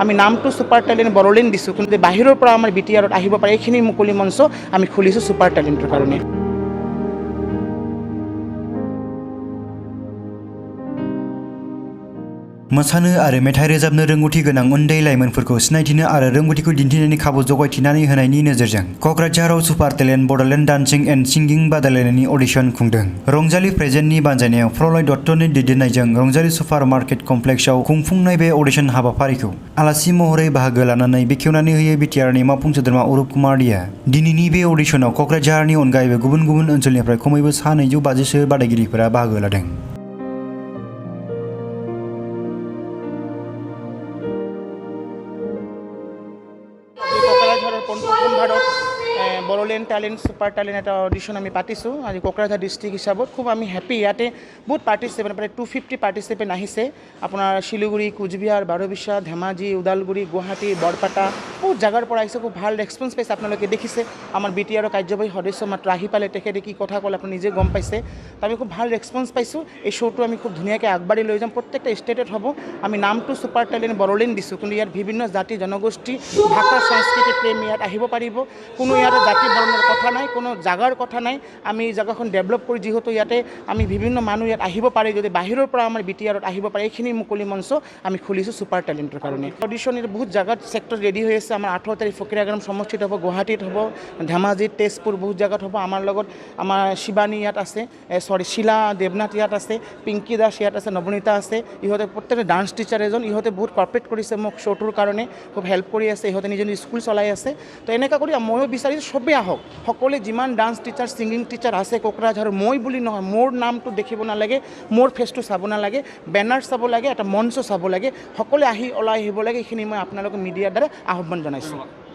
আমি নামটো super talent Bodoland দিছোঁ, কিন্তু বাহিৰৰ পৰা আমাৰ BTRত আহিব পাৰে এইখিনি মুকলি মঞ্চ আমি খুলিছোঁ ছুপাৰ টেলেণ্টৰ কাৰণে। मोसानो आरो मेथाइ रोजाबनो रोंगौथि गोनां उन्दै लाइमोनफोरखौ सिनायथिनो आरो रोंगौथिखौ दिन्थिनायनि खाबु जगायथिनानै होनायनि नोजोरजों क'क्राझाराव सुपार talent Bodoland dancing end singing बादायलायनायनि अडिशन खुंदों। रंजालि प्रेजेन्टनि बानजायनायाव प्रलय दत्तनि दैदेननायजों रंजालि सुपार मार्केट कमप्लेक्सआव खुंफुंनाय बे अडिशन हाबाफारिखौ आलासि महरै बाहागो लानानै बेखेवनानै होयो BTRनि मावफुं सोद्रोमा अरुप कुमार दिया। दिनैनि बे अडिशनाव क'क्राझारनि अनगायैबो गुबुन गुबुन ओनसोलनिफ्राय खमैबो सा 250 बादायगिरिफोरा बाहागो लादों। বড়োলেণ্ড টেলেণ্ট ছুপাৰ টেলেণ্ট এটা অডিশ্যন আমি পাতিছোঁ আজি কোকৰাঝাৰ ডিষ্ট্ৰিক্ট হিচাপত। খুব আমি হেপী, ইয়াতে বহুত পাৰ্টিচিপেণ্ট প্ৰায় 250 পাৰ্টিচিপেণ্ট আহিছে। আপোনাৰ শিলিগুৰি, কোচবিহাৰ, বাৰবিছা, ধেমাজি, ওদালগুৰি, গুৱাহাটী, বৰপেটা বহুত জাগাৰ পৰা আহিছে। খুব ভাল ৰেছপন্স পাইছে, আপোনালোকে দেখিছে। আমাৰ BTRৰ কাৰ্যবাহী সদস্য মাত্ৰ আহি পালে, তেখেতে কি কথা ক'লে আপুনি নিজে গম পাইছে। তো আমি খুব ভাল ৰেছপন্স পাইছোঁ। এই শ্ব'টো আমি খুব ধুনীয়াকৈ আগবাঢ়ি লৈ যাম, প্ৰত্যেকটা ষ্টেটত হ'ব। আমি নামটো ছুপাৰ টেলেণ্ট বড়োলেণ্ড দিছোঁ, কিন্তু ইয়াত বিভিন্ন জাতি জনগোষ্ঠী ভাষা সংস্কৃতি প্ৰেমী ইয়াত আহিব পাৰিব। কোনো ইয়াতে জাতি বৰ্ণৰ কথা নাই, কোনো জাগাৰ কথা নাই। আমি জাগাখন ডেভেলপ কৰি যিহেতু ইয়াতে আমি বিভিন্ন মানুহ ইয়াত আহিব পাৰে, যদি বাহিৰৰ পৰা আমাৰ BTRত আহিব পাৰে এইখিনি মুকলি মঞ্চ আমি খুলিছোঁ ছুপাৰ টেলেণ্টৰ কাৰণে। অডিশ্যন বহুত জাগাত ছেক্টৰ ৰেডি হৈ আছে। আমাৰ 18 তাৰিখ ফকীৰাগাম সমষ্টিত হ'ব, গুৱাহাটীত হ'ব, ধেমাজিত, তেজপুৰ বহুত জাগাত হ'ব। আমাৰ লগত আমাৰ শিৱানী ইয়াত আছে, শিলা দেৱনাথ ইয়াত আছে, পিংকি দাস ইয়াত আছে, নৱনীতা আছে। ইহঁতে প্ৰত্যেকটা ডান্স টিচাৰ এজন, ইহঁতে বহুত কৰ্পৰেট কৰিছে মোক শ্ব'টোৰ কাৰণে, খুব হেল্প কৰি আছে। ইহঁতে নিজৰ স্কুল চলাই আছে। তো এনেকুৱা কৰি ময়ো বিচাৰিছোঁ চবেই আহক, সকলোৱে যিমান ডান্স টিচাৰ ছিংগিং টিচাৰ আছে কোকৰাঝাৰৰ, মই বুলি নহয়, মোৰ নামটো দেখিব নালাগে, মোৰ ফেচটো চাব নালাগে, বেনাৰ চাব লাগে, এটা মঞ্চ চাব লাগে, সকলোৱে আহি ওলাই আহিব লাগে। এইখিনি মই আপোনালোকক মিডিয়াৰ দ্বাৰা আহ্বান জনাইছোঁ।